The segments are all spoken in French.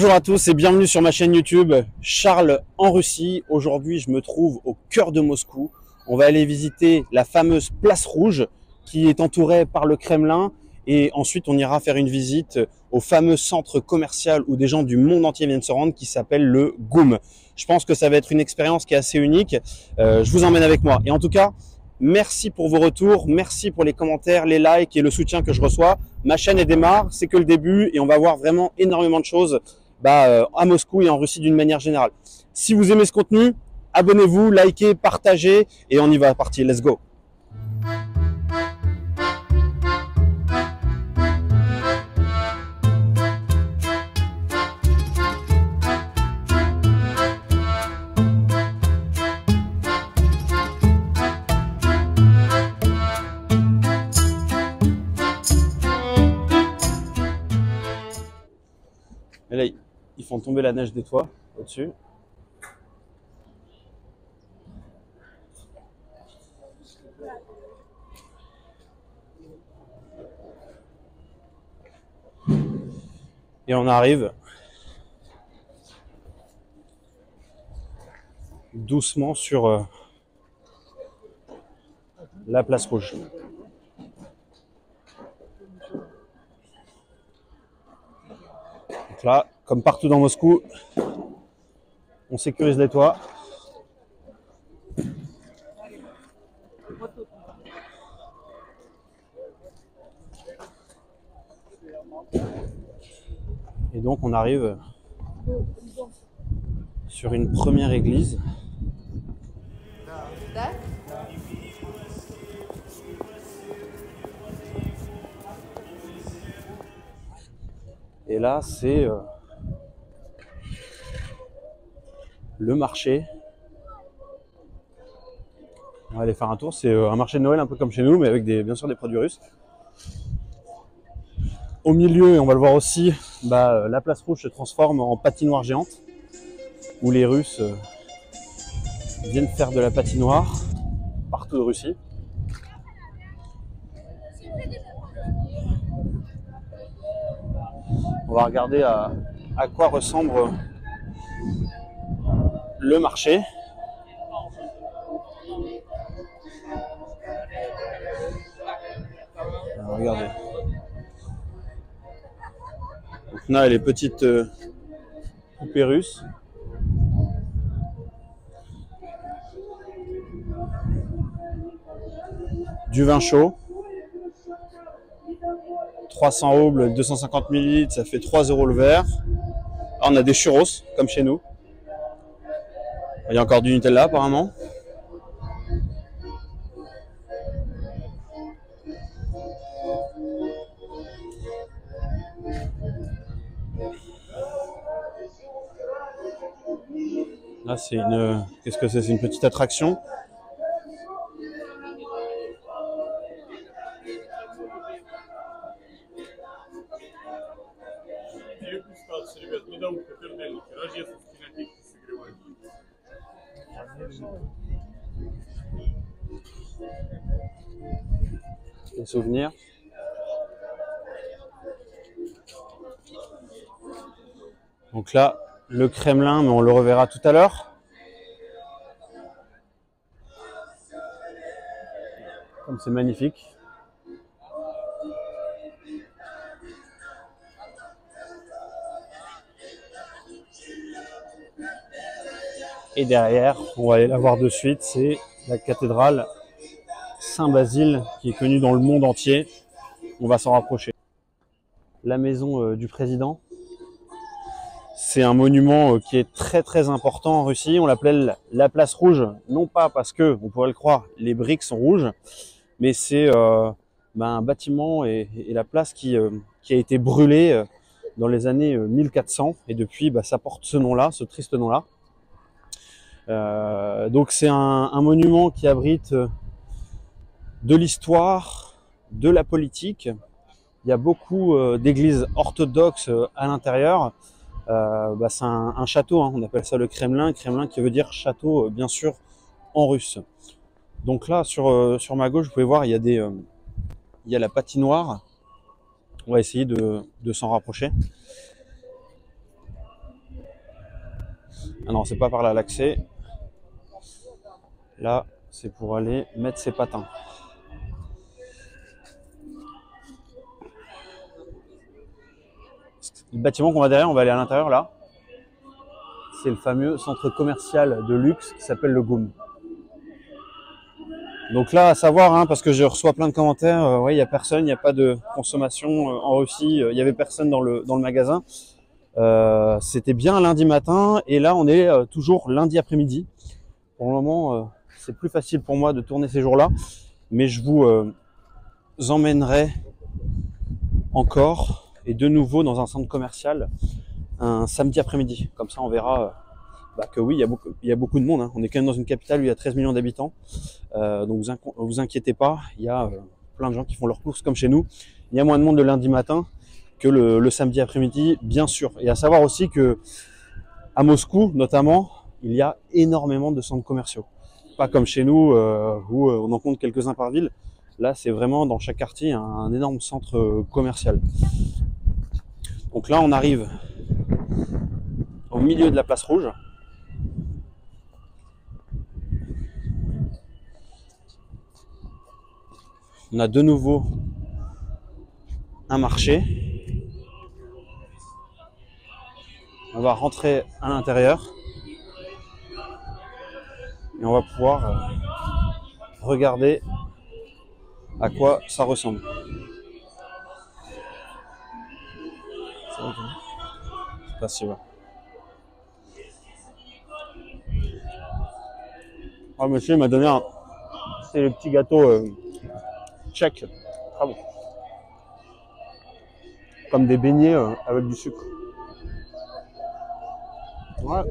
Bonjour à tous et bienvenue sur ma chaîne YouTube Charles en Russie. Aujourd'hui, je me trouve au cœur de Moscou. On va aller visiter la fameuse place rouge qui est entourée par le Kremlin et ensuite on ira faire une visite au fameux centre commercial où des gens du monde entier viennent se rendre qui s'appelle le GUM. Je pense que ça va être une expérience qui est assez unique. Je vous emmène avec moi. Et en tout cas, merci pour vos retours, merci pour les commentaires, les likes et le soutien que je reçois. Ma chaîne est démarre, c'est que le début et on va voir vraiment énormément de choses à Moscou et en Russie d'une manière générale. Si vous aimez ce contenu, abonnez-vous, likez, partagez et on y va, parti, let's go. Et là, ils font tomber la neige des toits au-dessus. Et on arrive doucement sur la place rouge. Donc là, comme partout dans Moscou, on sécurise les toits. Et donc on arrive sur une première église. Et là, c'est le marché. On va aller faire un tour. C'est un marché de Noël un peu comme chez nous, mais avec bien sûr des produits russes. Au milieu, et on va le voir aussi, la place rouge se transforme en patinoire géante, où les Russes viennent faire de la patinoire partout de Russie. On va regarder à quoi ressemble le marché. Alors, regardez. Donc on a les petites poupées russes. Du vin chaud. 300 roubles, 250 ml, ça fait 3 € le verre. Là, on a des churros, comme chez nous. Il y a encore du Nutella, apparemment. Là, c'est une... Qu'est-ce que c'est? C'est une petite attraction. Des souvenirs. Donc là, le Kremlin, mais on le reverra tout à l'heure. Comme c'est magnifique. Et derrière, on va aller la voir de suite, c'est la cathédrale Saint-Basile qui est connue dans le monde entier. On va s'en rapprocher. La maison du président. C'est un monument qui est très très important en Russie. On l'appelle la place rouge, non pas parce que, on pourrait le croire, les briques sont rouges, mais c'est un bâtiment et la place qui a été brûlée dans les années 1400 et depuis ça porte ce nom-là, ce triste nom-là. Donc c'est un monument qui abrite de l'histoire, de la politique. Il y a beaucoup d'églises orthodoxes à l'intérieur. C'est un château, hein, on appelle ça le Kremlin qui veut dire château bien sûr en russe. Donc là sur ma gauche vous pouvez voir il y a la patinoire. On va essayer de s'en rapprocher. Ah non, c'est pas par là l'accès. Là, c'est pour aller mettre ses patins. Le bâtiment qu'on va derrière, on va aller à l'intérieur là. C'est le fameux centre commercial de luxe qui s'appelle le GOM. Donc là, à savoir, hein, parce que je reçois plein de commentaires, ouais, il n'y a personne, il n'y a pas de consommation en Russie, il n'y avait personne dans le magasin. C'était bien lundi matin et là, on est toujours lundi après-midi. Pour le moment, c'est plus facile pour moi de tourner ces jours-là, mais je vous emmènerai encore et de nouveau dans un centre commercial un samedi après-midi. Comme ça, on verra que oui, il y a beaucoup de monde. Hein. On est quand même dans une capitale où il y a 13 millions d'habitants. Donc vous inquiétez pas, il y a plein de gens qui font leurs courses comme chez nous. Il y a moins de monde le lundi matin que le samedi après-midi, bien sûr. Et à savoir aussi que à Moscou, notamment, il y a énormément de centres commerciaux. Pas comme chez nous où on en compte quelques-uns par ville. Là, c'est vraiment dans chaque quartier un énorme centre commercial. Donc là, on arrive au milieu de la place rouge. On a de nouveau un marché. On va rentrer à l'intérieur et on va pouvoir regarder à quoi ça ressemble. C'est pas si vrai. Ah, monsieur m'a donné c'est le petit gâteau tchèque. Ah bon. Comme des beignets avec du sucre. Ouais.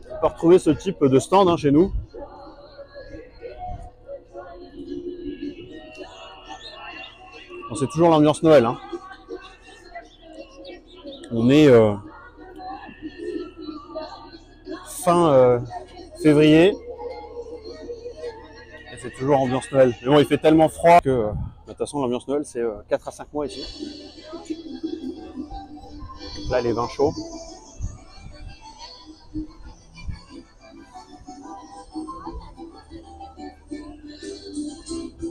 On peut retrouver ce type de stand chez nous. Bon, c'est toujours l'ambiance Noël. Hein. On est fin février. Et c'est toujours ambiance Noël. Mais bon, il fait tellement froid que de toute façon l'ambiance Noël c'est 4 à 5 mois ici. Donc là les vins chauds.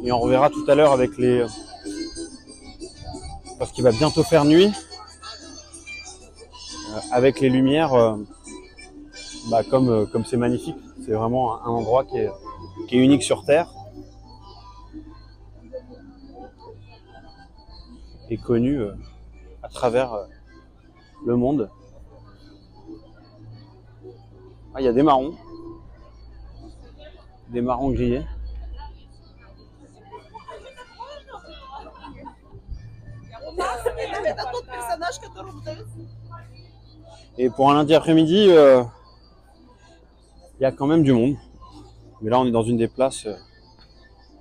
Et on reverra tout à l'heure avec les... Parce qu'il va bientôt faire nuit. Avec les lumières, comme c'est magnifique. C'est vraiment un endroit qui est unique sur Terre. Et connu à travers le monde. Ah, il y a des marrons. Des marrons grillés. Et pour un lundi après-midi, il y a quand même du monde. Mais là, on est dans une des places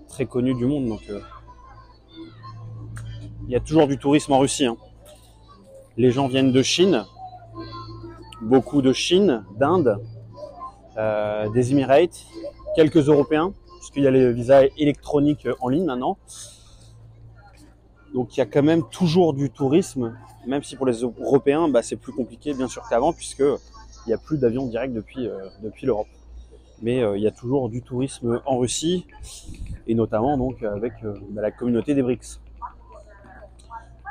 très connues du monde. Donc, il y a toujours du tourisme en Russie. Hein. Les gens viennent de Chine. Beaucoup de Chine, d'Inde, des Émirats, quelques Européens, puisqu'il y a les visas électroniques en ligne maintenant. Donc il y a quand même toujours du tourisme, même si pour les Européens, c'est plus compliqué bien sûr qu'avant, puisqu'il n'y a plus d'avions directs depuis l'Europe. Mais il y a toujours du tourisme en Russie, et notamment donc avec la communauté des BRICS.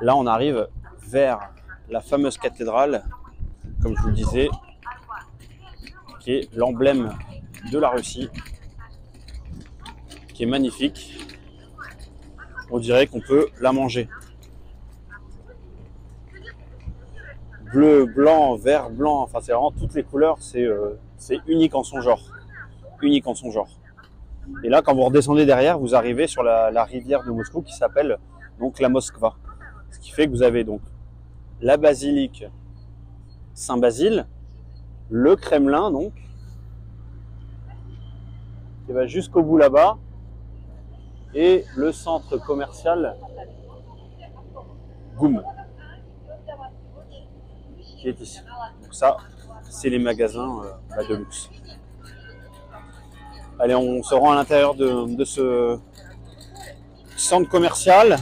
Là on arrive vers la fameuse cathédrale, comme je vous le disais, qui est l'emblème de la Russie, qui est magnifique. On dirait qu'on peut la manger. Bleu, blanc, vert, blanc, enfin c'est vraiment toutes les couleurs, c'est unique en son genre. Unique en son genre. Et là, quand vous redescendez derrière, vous arrivez sur la rivière de Moscou qui s'appelle donc la Moskva. Ce qui fait que vous avez donc la basilique Saint-Basile, le Kremlin donc, qui va jusqu'au bout là-bas, et le centre commercial GOM, qui est ici. Donc ça, c'est les magasins de luxe. Allez, on se rend à l'intérieur de ce centre commercial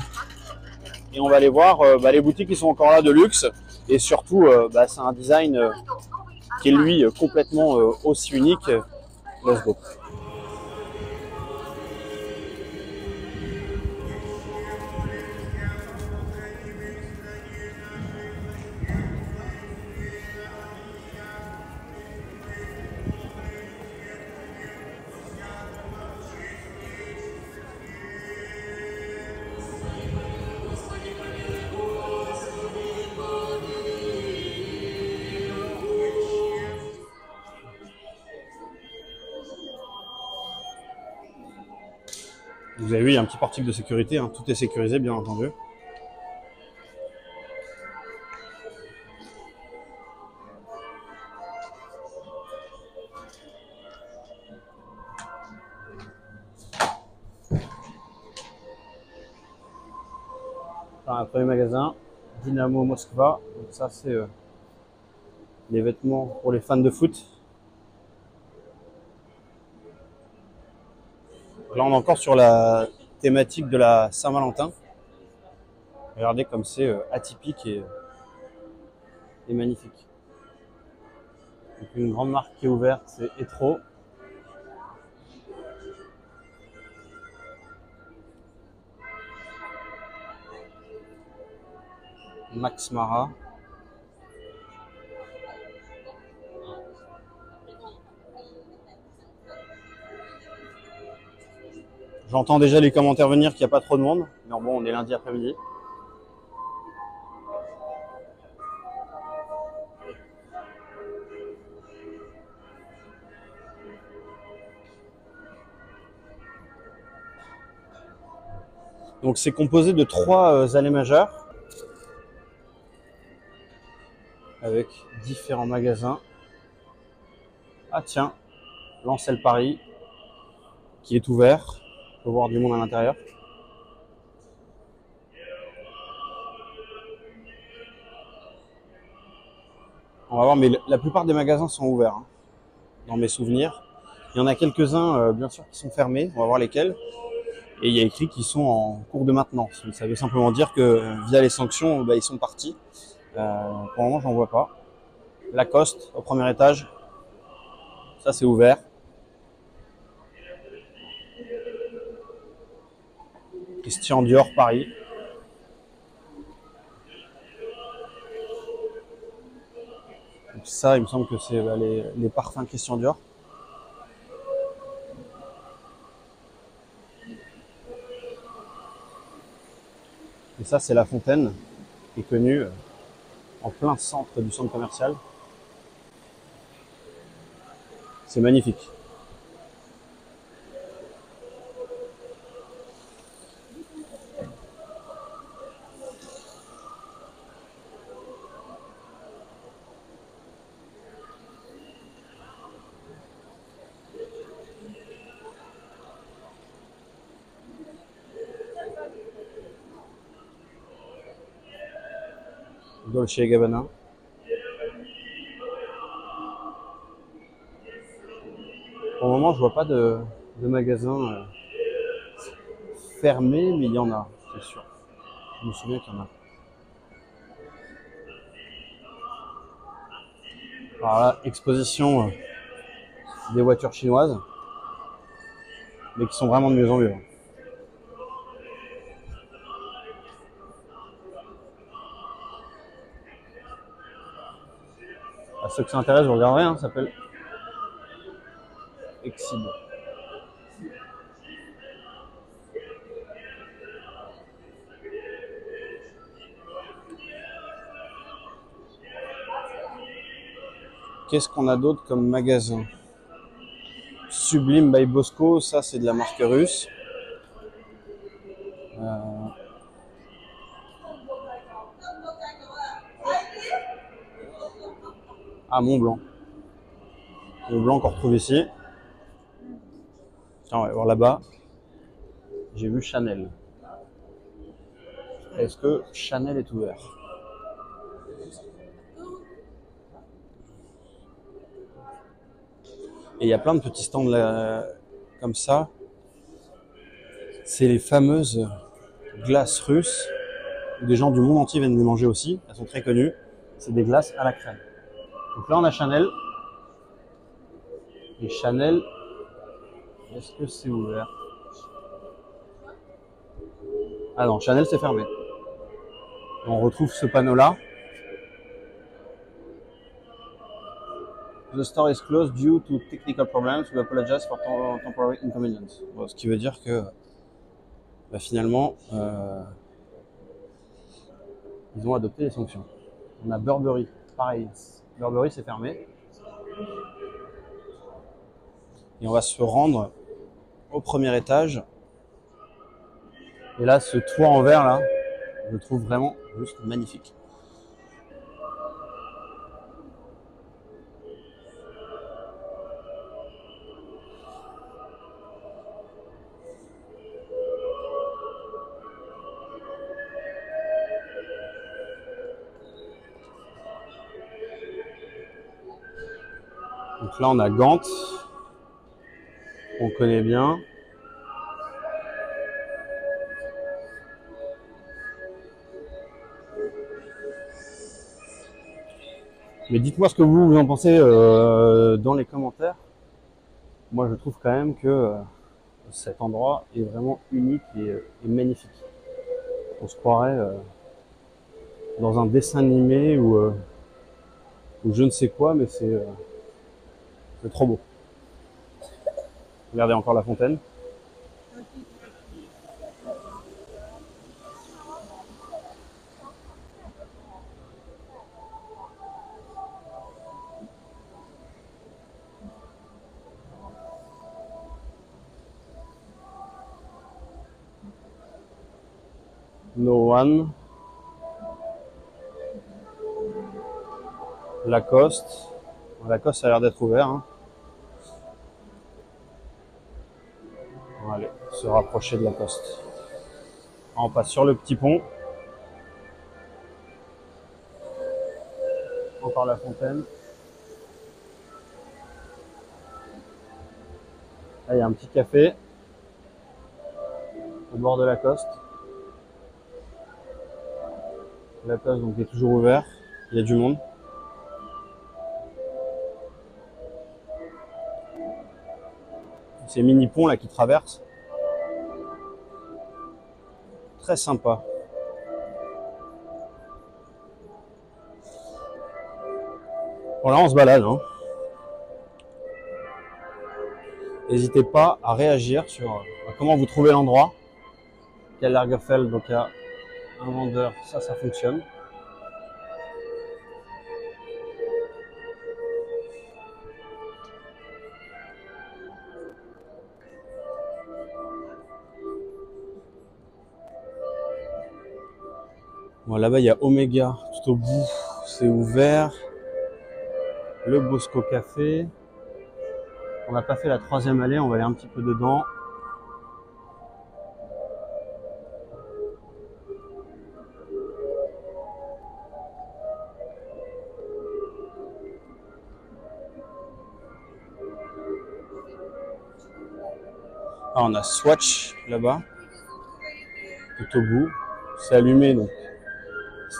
et on va aller voir les boutiques qui sont encore là de luxe. Et surtout, c'est un design qui est lui complètement aussi unique. Let's go. Vous avez vu, il y a un petit portique de sécurité, hein. Tout est sécurisé, bien entendu. Un premier magasin, Dynamo Moskva. Donc ça, c'est les vêtements pour les fans de foot. Là, on est encore sur la thématique de la Saint-Valentin. Regardez comme c'est atypique et magnifique. Donc une grande marque qui est ouverte, c'est Etro. Max Mara. J'entends déjà les commentaires venir qu'il n'y a pas trop de monde. Mais bon, on est lundi après-midi. Donc c'est composé de 3 allées majeures avec différents magasins. Ah tiens, l'Ancel Paris qui est ouvert. On peut voir du monde à l'intérieur. On va voir, mais la plupart des magasins sont ouverts, hein, dans mes souvenirs. Il y en a quelques-uns, bien sûr, qui sont fermés. On va voir lesquels. Et il y a écrit qu'ils sont en cours de maintenance. Ça veut simplement dire que via les sanctions, ils sont partis. Pour le moment, j'en vois pas. Lacoste, au premier étage. Ça, c'est ouvert. Christian Dior, Paris. Donc ça, il me semble que c'est les parfums Christian Dior. Et ça, c'est La Fontaine, qui est connue en plein centre du centre commercial. C'est magnifique. Dolce & Gabbana. Pour le moment, je vois pas de magasin fermé, mais il y en a, c'est sûr. Je me souviens qu'il y en a. Alors là, exposition des voitures chinoises, mais qui sont vraiment de mieux en mieux. À ceux que ça intéresse, vous regarderez, hein, ça s'appelle Exib. Qu'est-ce qu'on a d'autre comme magasin? Sublime by Bosco, ça c'est de la marque russe. Ah, Montblanc. Montblanc qu'on retrouve ici. Tiens, on va voir là-bas. J'ai vu Chanel. Est-ce que Chanel est ouvert? Et il y a plein de petits stands là, comme ça. C'est les fameuses glaces russes. Où des gens du monde entier viennent les manger aussi. Elles sont très connues. c'est des glaces à la crème. Donc là, on a Chanel. Et Chanel, est-ce que c'est ouvert? Ah non, Chanel, c'est fermé. On retrouve ce panneau-là. The store is closed due to technical problems. We apologize for temporary inconvenience. Bon, ce qui veut dire que bah, finalement, ils ont adopté les sanctions. On a Burberry, pareil. Burberry, c'est fermé. Et on va se rendre au premier étage. Et là, ce toit en verre, là, je le trouve vraiment juste magnifique. Donc là, on a Gant, on connaît bien. Mais dites-moi ce que vous en pensez dans les commentaires. Moi, je trouve quand même que cet endroit est vraiment unique et magnifique. On se croirait dans un dessin animé ou je ne sais quoi, mais c'est trop beau. Regardez encore la fontaine. No One. Lacoste. Lacoste, ça a l'air d'être ouvert. Hein. On va aller se rapprocher de Lacoste. On passe sur le petit pont. Encore la fontaine. Là, il y a un petit café au bord de Lacoste. Lacoste donc est toujours ouvert. Il y a du monde. Ces mini ponts là qui traversent. Très sympa. Bon là on se balade. Hein. N'hésitez pas à réagir sur comment vous trouvez l'endroit. Karl Lagerfeld, donc il y a un vendeur, ça fonctionne. Bon, là-bas, il y a Omega tout au bout, c'est ouvert. Le Bosco Café. On n'a pas fait la 3e allée, on va aller un petit peu dedans. Ah, on a Swatch là-bas, tout au bout. C'est allumé, donc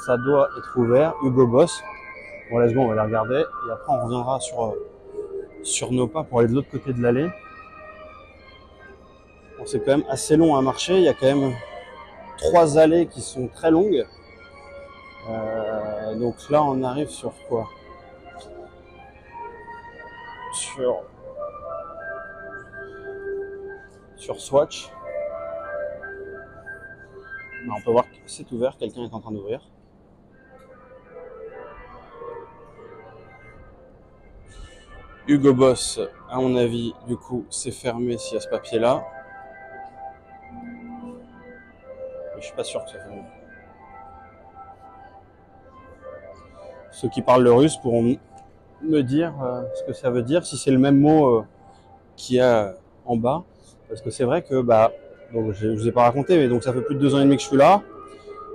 ça doit être ouvert. Hugo Boss. Bon, let's go, on va les regarder. Et après, on reviendra sur nos pas pour aller de l'autre côté de l'allée. Bon, c'est quand même assez long à marcher. Il y a quand même 3 allées qui sont très longues. Donc là, on arrive sur quoi? Sur Swatch. On peut voir que c'est ouvert, quelqu'un est en train d'ouvrir. Hugo Boss, à mon avis, du coup, c'est fermé s'il y a ce papier-là. Mais je suis pas sûr que c'est fermé. Ceux qui parlent le russe pourront me dire ce que ça veut dire, si c'est le même mot qu'il y a en bas. Parce que c'est vrai que, donc je vous ai pas raconté, mais donc ça fait plus de 2 ans et demi que je suis là.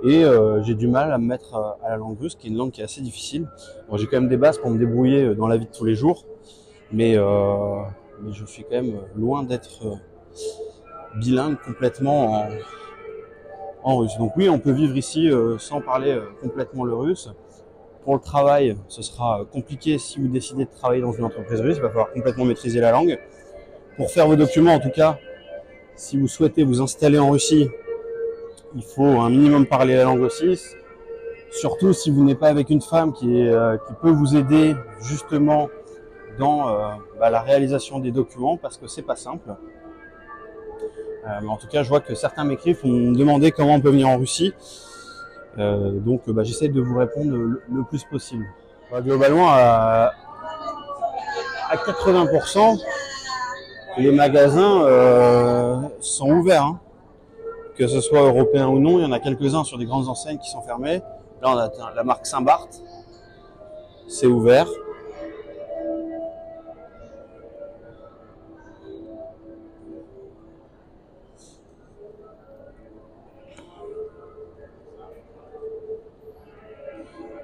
Et j'ai du mal à me mettre à la langue russe, qui est une langue qui est assez difficile. Bon, j'ai quand même des bases pour me débrouiller dans la vie de tous les jours. Mais je suis quand même loin d'être bilingue complètement en russe. Donc oui, on peut vivre ici sans parler complètement le russe. pour le travail, ce sera compliqué si vous décidez de travailler dans une entreprise russe. Il va falloir complètement maîtriser la langue. Pour faire vos documents, en tout cas, si vous souhaitez vous installer en Russie, il faut un minimum parler la langue aussi. Surtout si vous n'êtes pas avec une femme qui peut vous aider justement dans la réalisation des documents, parce que c'est pas simple. Mais en tout cas, je vois que certains m'écrivent pour me demander comment on peut venir en Russie. Donc j'essaie de vous répondre le plus possible. Globalement, à 80%, les magasins sont ouverts. Hein. Que ce soit européen ou non, il y en a quelques-uns sur des grandes enseignes qui sont fermés. Là, on a la marque Saint-Barth, c'est ouvert.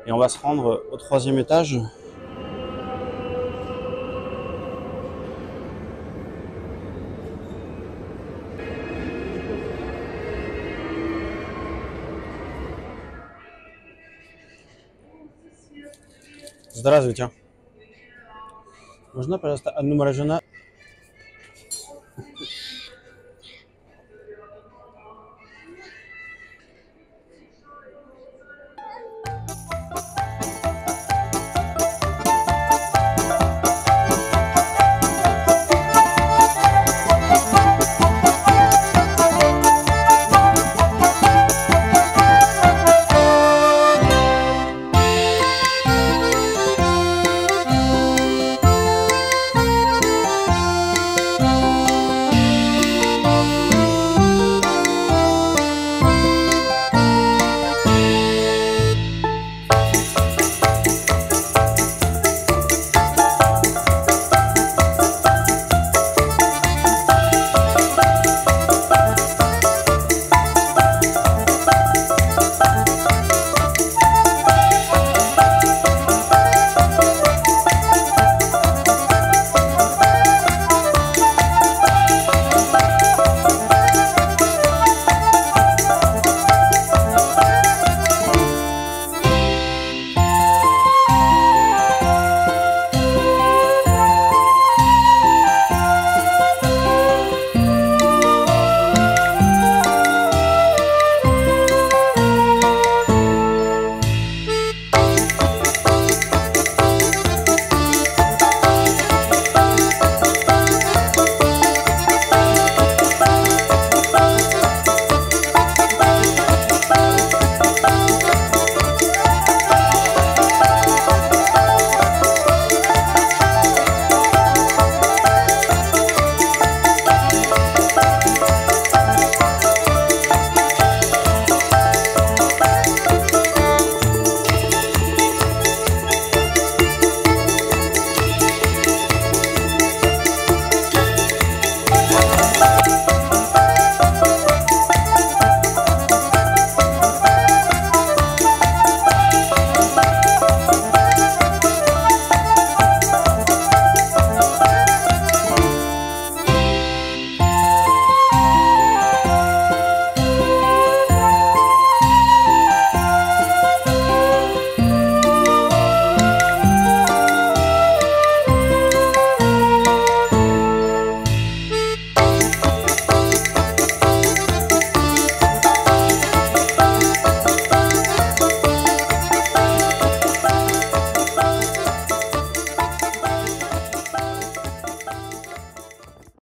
Et on va se rendre au 3e étage. Здравствуйте. Можно, пожалуйста, одну мороженое